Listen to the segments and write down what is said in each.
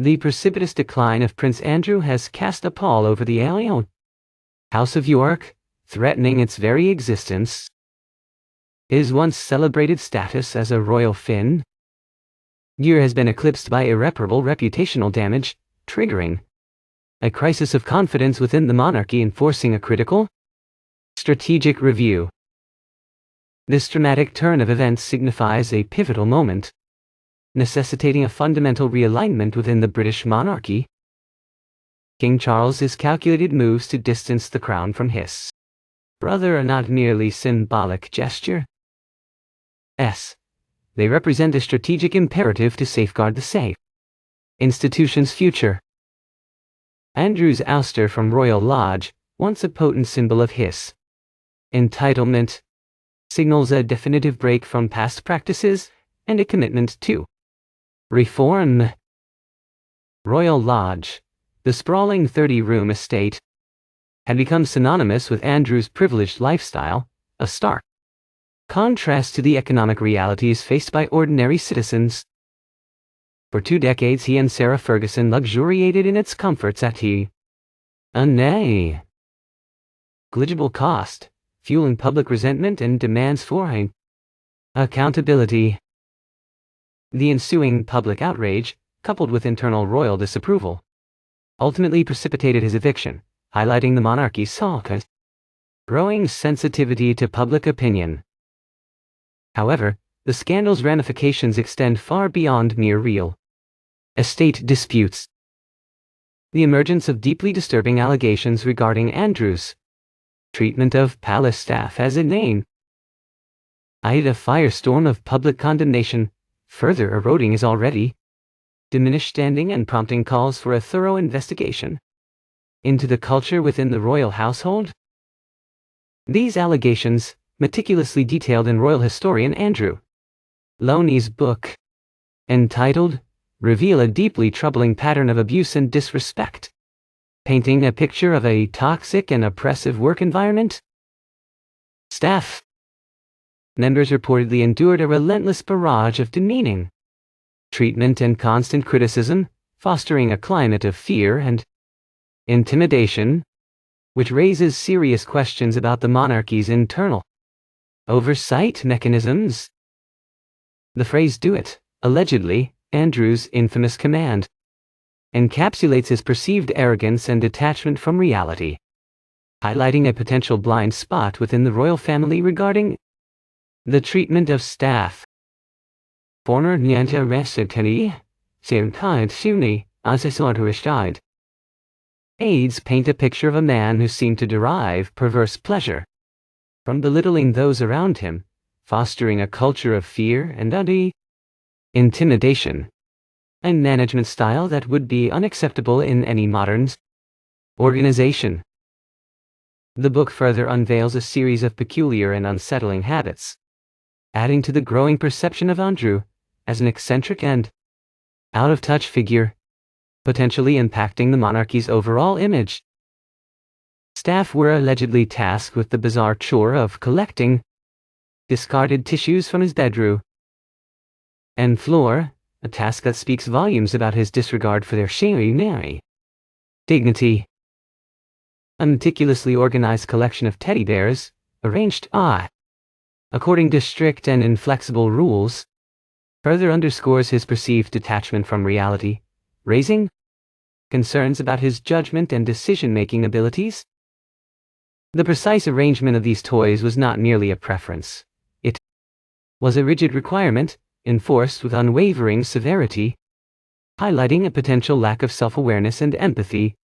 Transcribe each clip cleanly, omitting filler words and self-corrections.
The precipitous decline of Prince Andrew has cast a pall over the alien House of York, threatening its very existence. His once celebrated status as a royal Finn has been eclipsed by irreparable reputational damage, triggering a crisis of confidence within the monarchy and forcing a critical, strategic review. This dramatic turn of events signifies a pivotal moment, necessitating a fundamental realignment within the British monarchy. King Charles's calculated moves to distance the crown from his brother are not merely symbolic gesture. They represent a strategic imperative to safeguard the safe institution's future. Andrew's ouster from Royal Lodge, once a potent symbol of his entitlement, signals a definitive break from past practices and a commitment to reform. Royal Lodge, the sprawling 30-room estate, had become synonymous with Andrew's privileged lifestyle, a stark contrast to the economic realities faced by ordinary citizens. For 2 decades he and Sarah Ferguson luxuriated in its comforts at a negligible cost, fueling public resentment and demands for accountability. The ensuing public outrage, coupled with internal royal disapproval, ultimately precipitated his eviction, highlighting the monarchy's growing sensitivity to public opinion. However, the scandal's ramifications extend far beyond mere real estate disputes. The emergence of deeply disturbing allegations regarding Andrew's treatment of palace staff has ignited a firestorm of public condemnation, further eroding his already diminished standing and prompting calls for a thorough investigation into the culture within the royal household. These allegations, meticulously detailed in royal historian Andrew Loney's book, entitled, reveal a deeply troubling pattern of abuse and disrespect, painting a picture of a toxic and oppressive work environment. Staff members reportedly endured a relentless barrage of demeaning treatment and constant criticism, fostering a climate of fear and intimidation, which raises serious questions about the monarchy's internal oversight mechanisms. The phrase "do it," allegedly, Andrew's infamous command, encapsulates his perceived arrogance and detachment from reality, highlighting a potential blind spot within the royal family regarding the treatment of staff. Former Nyanja Resetani, Sirtide Suni, Asesorduristide. Aides paint a picture of a man who seemed to derive perverse pleasure from belittling those around him, fostering a culture of fear and intimidation, a management style that would be unacceptable in any modern organization. The book further unveils a series of peculiar and unsettling habits, adding to the growing perception of Andrew as an eccentric and out-of-touch figure, potentially impacting the monarchy's overall image. Staff were allegedly tasked with the bizarre chore of collecting discarded tissues from his bedroom and floor, a task that speaks volumes about his disregard for their shaming dignity. A meticulously organized collection of teddy bears, arranged according to strict and inflexible rules, further underscores his perceived detachment from reality, raising concerns about his judgment and decision-making abilities. The precise arrangement of these toys was not merely a preference. It was a rigid requirement, enforced with unwavering severity, highlighting a potential lack of self-awareness and empathy.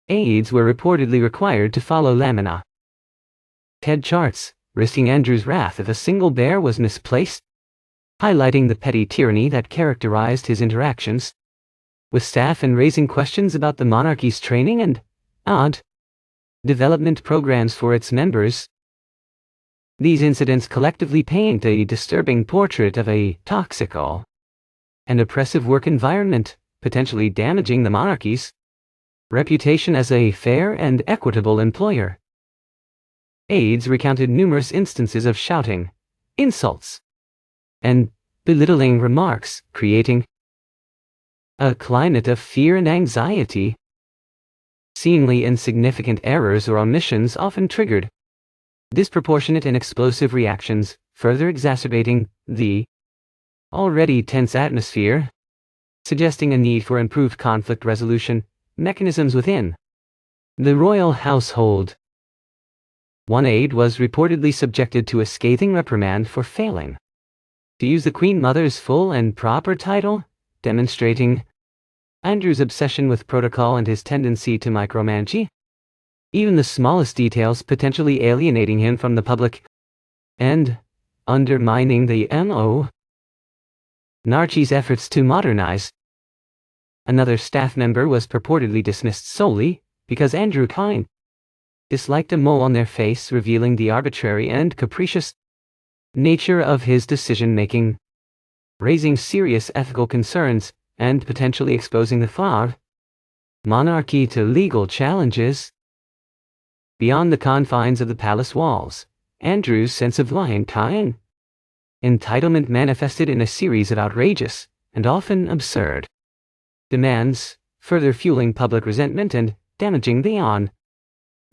Aides were reportedly required to follow lamina TED charts, risking Andrew's wrath if a single bear was misplaced, highlighting the petty tyranny that characterized his interactions with staff and raising questions about the monarchy's training and development programs for its members. These incidents collectively paint a disturbing portrait of a toxic and oppressive work environment, potentially damaging the monarchy's reputation as a fair and equitable employer. Aides recounted numerous instances of shouting, insults, and belittling remarks, creating a climate of fear and anxiety. Seemingly insignificant errors or omissions often triggered disproportionate and explosive reactions, further exacerbating the already tense atmosphere, suggesting a need for improved conflict resolution mechanisms within the royal household. One aide was reportedly subjected to a scathing reprimand for failing to use the Queen Mother's full and proper title, demonstrating Andrew's obsession with protocol and his tendency to micromanage even the smallest details, potentially alienating him from the public and undermining the monarchy's efforts to modernize. Another staff member was purportedly dismissed solely because Andrew Kine disliked a mole on their face, revealing the arbitrary and capricious nature of his decision-making, raising serious ethical concerns and potentially exposing the monarchy to legal challenges. Beyond the confines of the palace walls, Andrew's sense of entitlement manifested in a series of outrageous and often absurd demands, further fueling public resentment and damaging the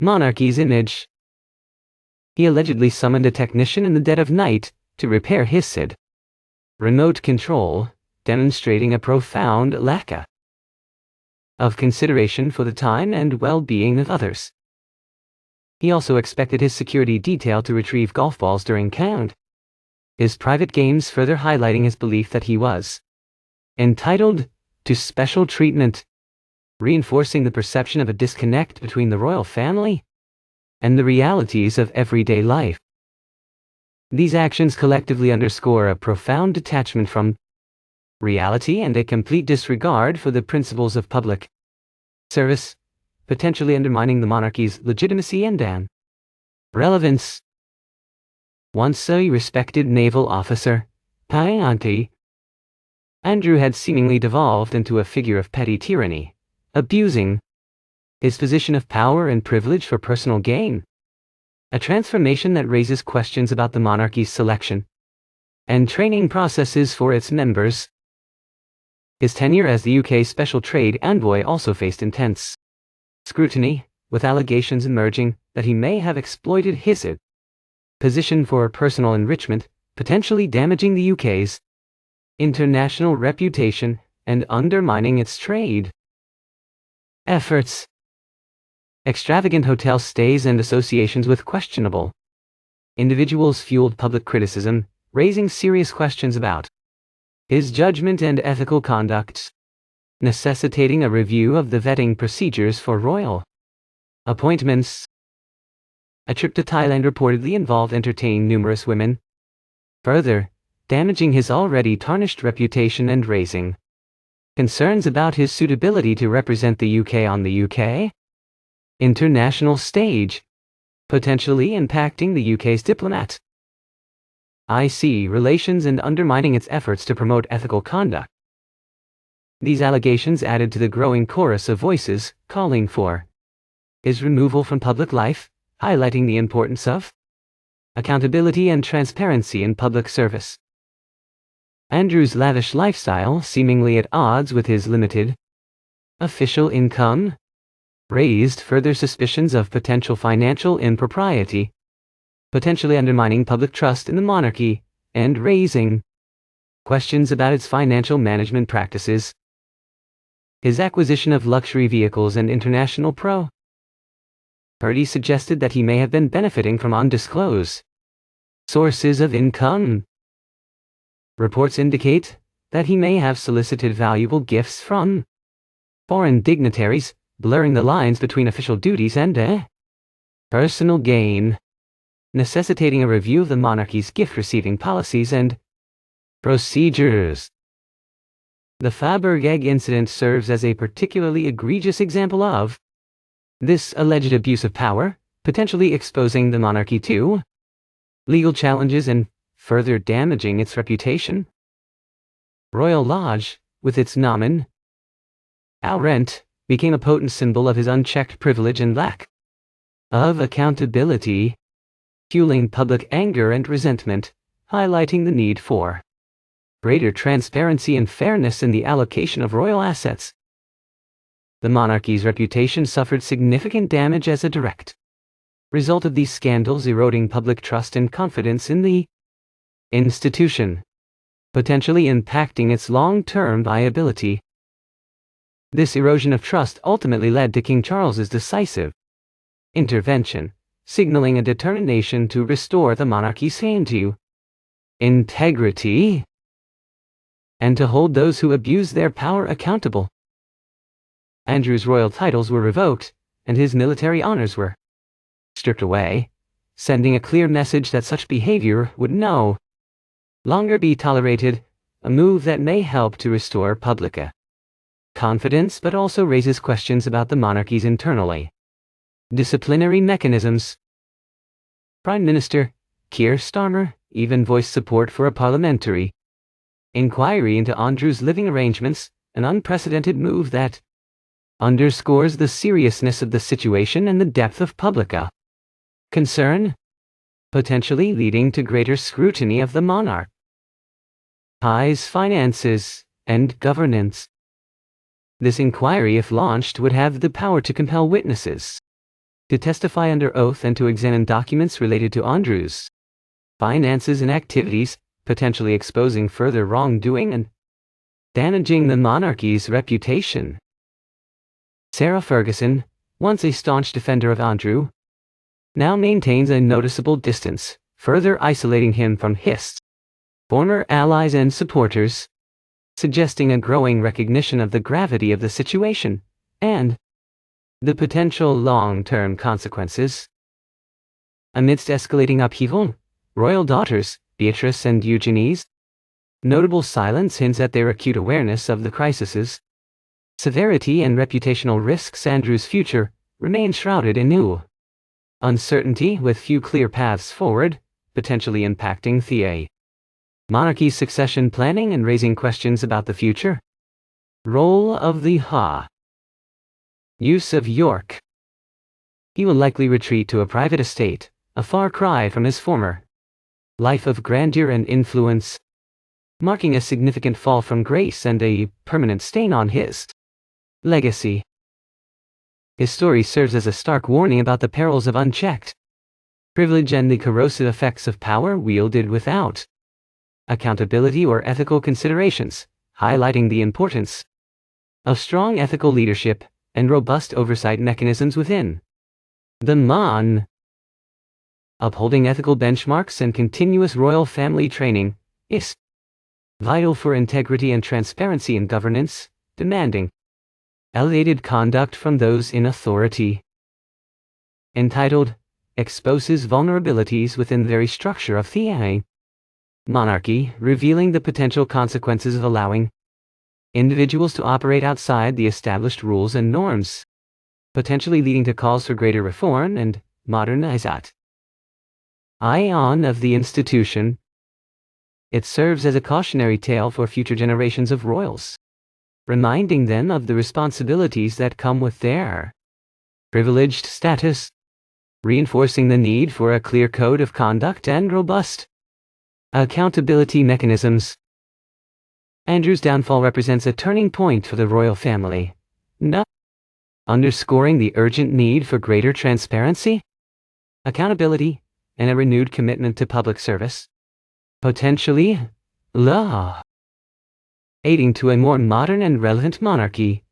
monarchy's image. He allegedly summoned a technician in the dead of night to repair his remote control, demonstrating a profound lack of consideration for the time and well-being of others. He also expected his security detail to retrieve golf balls during his private games, further highlighting his belief that he was entitled to special treatment, reinforcing the perception of a disconnect between the royal family and the realities of everyday life. These actions collectively underscore a profound detachment from reality and a complete disregard for the principles of public service, potentially undermining the monarchy's legitimacy and relevance. Once a respected naval officer, Andrew had seemingly devolved into a figure of petty tyranny, abusing his position of power and privilege for personal gain, a transformation that raises questions about the monarchy's selection and training processes for its members. His tenure as the UK's special trade envoy also faced intense scrutiny, with allegations emerging that he may have exploited his position for personal enrichment, potentially damaging the UK's international reputation and undermining its trade efforts. Extravagant hotel stays and associations with questionable individuals fueled public criticism, raising serious questions about his judgment and ethical conduct, necessitating a review of the vetting procedures for royal appointments. A trip to Thailand reportedly involved entertaining numerous women, further damaging his already tarnished reputation and raising concerns about his suitability to represent the UK on the UK international stage, potentially impacting the UK's diplomatic relations and undermining its efforts to promote ethical conduct. These allegations added to the growing chorus of voices calling for his removal from public life, highlighting the importance of accountability and transparency in public service. Andrew's lavish lifestyle, seemingly at odds with his limited official income, raised further suspicions of potential financial impropriety, potentially undermining public trust in the monarchy and raising questions about its financial management practices. His acquisition of luxury vehicles and international property suggested that he may have been benefiting from undisclosed sources of income. Reports indicate that he may have solicited valuable gifts from foreign dignitaries, blurring the lines between official duties and personal gain, necessitating a review of the monarchy's gift-receiving policies and procedures. The Faberg egg incident serves as a particularly egregious example of this alleged abuse of power, potentially exposing the monarchy to legal challenges and further damaging its reputation. Royal Lodge, with its outrage, became a potent symbol of his unchecked privilege and lack of accountability, fueling public anger and resentment, highlighting the need for greater transparency and fairness in the allocation of royal assets. The monarchy's reputation suffered significant damage as a direct result of these scandals, eroding public trust and confidence in the institution, potentially impacting its long-term viability. This erosion of trust ultimately led to King Charles's decisive intervention, signaling a determination to restore the monarchy's claim to integrity and to hold those who abuse their power accountable. Andrew's royal titles were revoked, and his military honors were stripped away, sending a clear message that such behavior would no longer be tolerated, a move that may help to restore public confidence but also raises questions about the monarchy's internally disciplinary mechanisms. Prime Minister Keir Starmer even voiced support for a parliamentary inquiry into Andrew's living arrangements, an unprecedented move that underscores the seriousness of the situation and the depth of public concern, potentially leading to greater scrutiny of the monarch's finances and governance. This inquiry, if launched, would have the power to compel witnesses to testify under oath and to examine documents related to Andrew's finances and activities, potentially exposing further wrongdoing and damaging the monarchy's reputation. Sarah Ferguson, once a staunch defender of Andrew, now maintains a noticeable distance, further isolating him from his former allies and supporters, suggesting a growing recognition of the gravity of the situation and the potential long-term consequences. Amidst escalating upheaval, royal daughters, Beatrice and Eugenie's notable silence hints at their acute awareness of the crisis's severity and reputational risks. Andrew's future remains shrouded in new uncertainty, with few clear paths forward, potentially impacting the monarchy's succession planning and raising questions about the future role of the use of York. He will likely retreat to a private estate, a far cry from his former life of grandeur and influence, marking a significant fall from grace and a permanent stain on his legacy. His story serves as a stark warning about the perils of unchecked privilege and the corrosive effects of power wielded without accountability or ethical considerations, highlighting the importance of strong ethical leadership and robust oversight mechanisms within the MON. Upholding ethical benchmarks and continuous royal family training is vital for integrity and transparency in governance, demanding elevated conduct from those in authority. Entitled, Exposes Vulnerabilities Within the Very Structure of the Monarchy, revealing the potential consequences of allowing individuals to operate outside the established rules and norms, potentially leading to calls for greater reform and modernization of the institution. It serves as a cautionary tale for future generations of royals, reminding them of the responsibilities that come with their privileged status, reinforcing the need for a clear code of conduct and robust accountability mechanisms. Andrew's downfall represents a turning point for the royal family, underscoring the urgent need for greater transparency, accountability, and a renewed commitment to public service, potentially aiding to a more modern and relevant monarchy.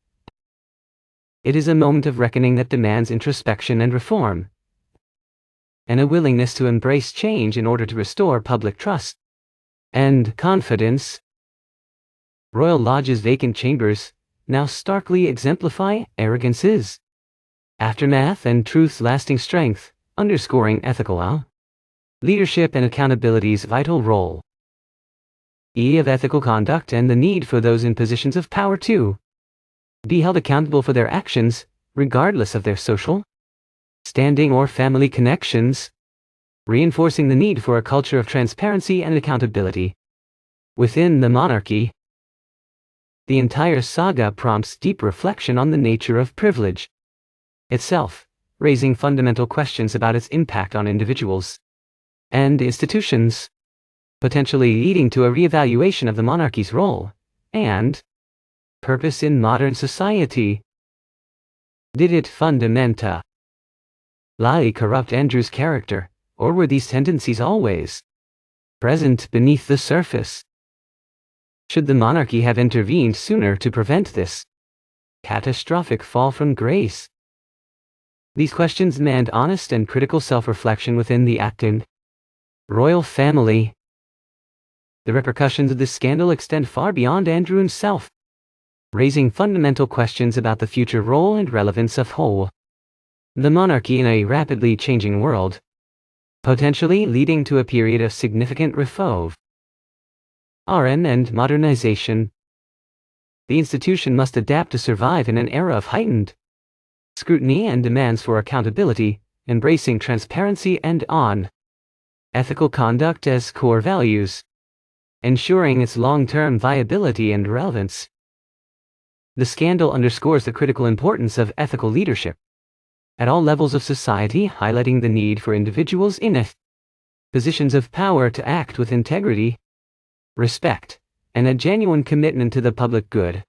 It is a moment of reckoning that demands introspection and reform, and a willingness to embrace change in order to restore public trust and confidence. Royal Lodge's vacant chambers now starkly exemplify arrogance's aftermath and truth's lasting strength, underscoring ethical leadership and accountability's vital role of ethical conduct and the need for those in positions of power to be held accountable for their actions, regardless of their social standing or family connections, reinforcing the need for a culture of transparency and accountability within the monarchy. The entire saga prompts deep reflection on the nature of privilege itself, raising fundamental questions about its impact on individuals and institutions. potentially leading to a reevaluation of the monarchy's role and purpose in modern society. Did it fundamentally corrupt Andrew's character, or were these tendencies always present beneath the surface? Should the monarchy have intervened sooner to prevent this catastrophic fall from grace? These questions demand honest and critical self-reflection within the acting royal family. The repercussions of this scandal extend far beyond Andrew himself, raising fundamental questions about the future role and relevance of the monarchy in a rapidly changing world, potentially leading to a period of significant reform and modernization. The institution must adapt to survive in an era of heightened scrutiny and demands for accountability, embracing transparency and ethical conduct as core values, ensuring its long-term viability and relevance. The scandal underscores the critical importance of ethical leadership at all levels of society, highlighting the need for individuals in positions of power to act with integrity, respect, and a genuine commitment to the public good.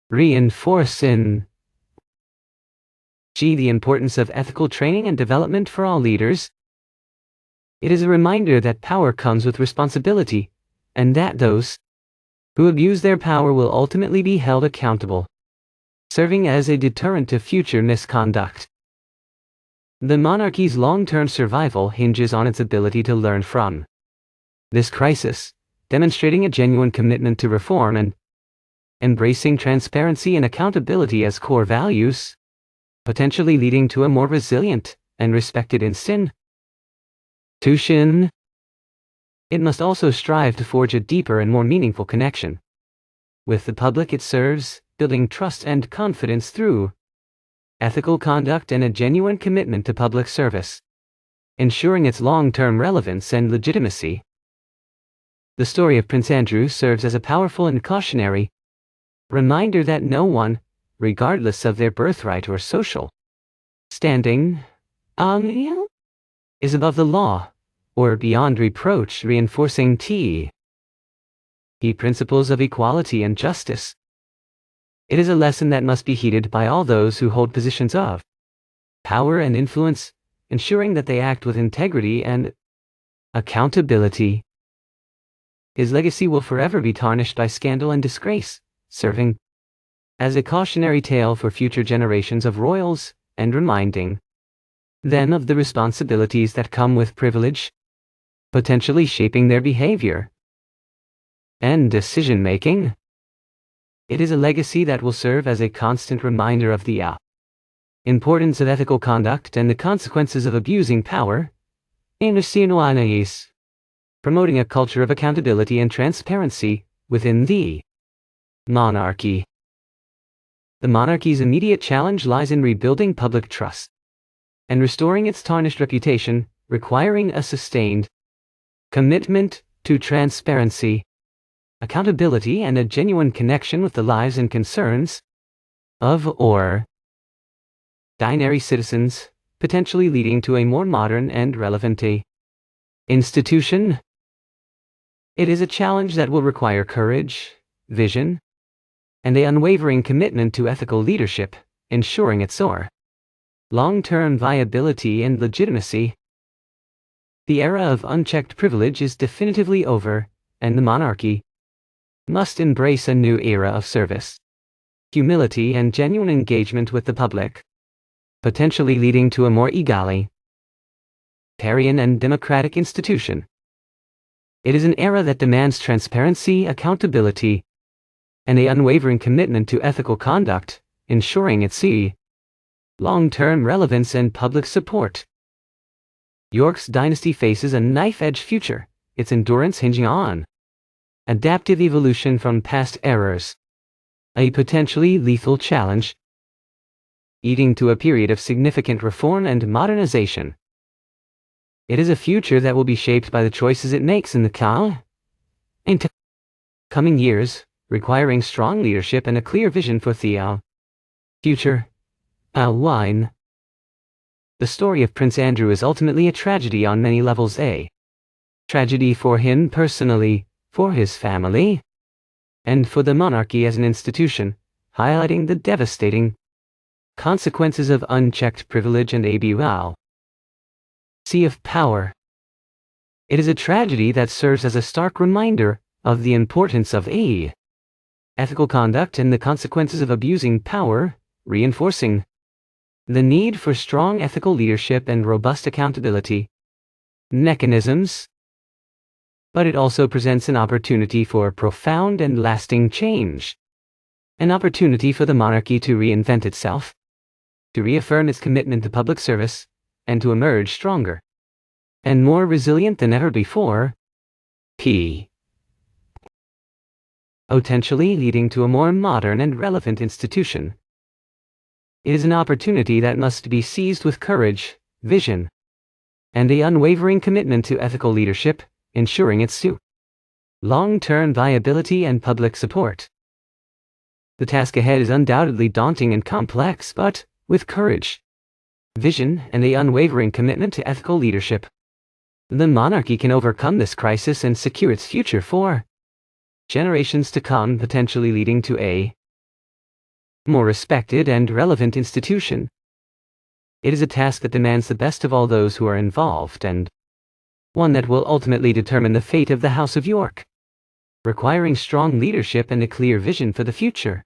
Reinforcing the importance of ethical training and development for all leaders. It is a reminder that power comes with responsibility, and that those who abuse their power will ultimately be held accountable, serving as a deterrent to future misconduct. The monarchy's long-term survival hinges on its ability to learn from this crisis, demonstrating a genuine commitment to reform and embracing transparency and accountability as core values, potentially leading to a more resilient and respected institution. It must also strive to forge a deeper and more meaningful connection with the public it serves, building trust and confidence through ethical conduct and a genuine commitment to public service, ensuring its long-term relevance and legitimacy. The story of Prince Andrew serves as a powerful and cautionary reminder that no one, regardless of their birthright or social standing, is above the law or beyond reproach, reinforcing key principles of equality and justice. It is a lesson that must be heeded by all those who hold positions of power and influence, ensuring that they act with integrity and accountability. His legacy will forever be tarnished by scandal and disgrace, serving as a cautionary tale for future generations of royals, and reminding them of the responsibilities that come with privilege, potentially shaping their behavior and decision-making. It is a legacy that will serve as a constant reminder of the importance of ethical conduct and the consequences of abusing power, promoting a culture of accountability and transparency within the monarchy. The monarchy's immediate challenge lies in rebuilding public trust and restoring its tarnished reputation, requiring a sustained commitment to transparency, accountability, and a genuine connection with the lives and concerns of ordinary citizens, potentially leading to a more modern and relevant institution. It is a challenge that will require courage, vision, and an unwavering commitment to ethical leadership, ensuring its long-term viability and legitimacy. The era of unchecked privilege is definitively over, and the monarchy must embrace a new era of service, humility, and genuine engagement with the public, potentially leading to a more egalitarian and democratic institution. It is an era that demands transparency, accountability, and an unwavering commitment to ethical conduct, ensuring its long-term relevance and public support. York's dynasty faces a knife-edge future, its endurance hinging on adaptive evolution from past errors, a potentially lethal challenge, leading to a period of significant reform and modernization. It is a future that will be shaped by the choices it makes in the coming years, requiring strong leadership and a clear vision for the future. The story of Prince Andrew is ultimately a tragedy on many levels. Tragedy for him personally, for his family, and for the monarchy as an institution, highlighting the devastating consequences of unchecked privilege and abuse. Sea of Power. It is a tragedy that serves as a stark reminder of the importance of ethical conduct and the consequences of abusing power, reinforcing the need for strong ethical leadership and robust accountability mechanisms. But it also presents an opportunity for profound and lasting change. An opportunity for the monarchy to reinvent itself, to reaffirm its commitment to public service, and to emerge stronger and more resilient than ever before. Potentially leading to a more modern and relevant institution. It is an opportunity that must be seized with courage, vision, and an unwavering commitment to ethical leadership, ensuring its long-term viability and public support. The task ahead is undoubtedly daunting and complex, but with courage, vision, and an unwavering commitment to ethical leadership, the monarchy can overcome this crisis and secure its future for generations to come, potentially leading to a more respected and relevant institution. It is a task that demands the best of all those who are involved, and one that will ultimately determine the fate of the House of York, requiring strong leadership and a clear vision for the future.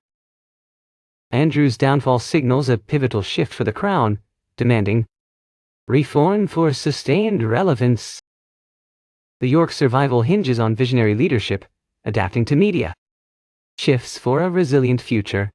Andrew's downfall signals a pivotal shift for the crown, demanding reform for sustained relevance. The York survival hinges on visionary leadership, adapting to media shifts for a resilient future.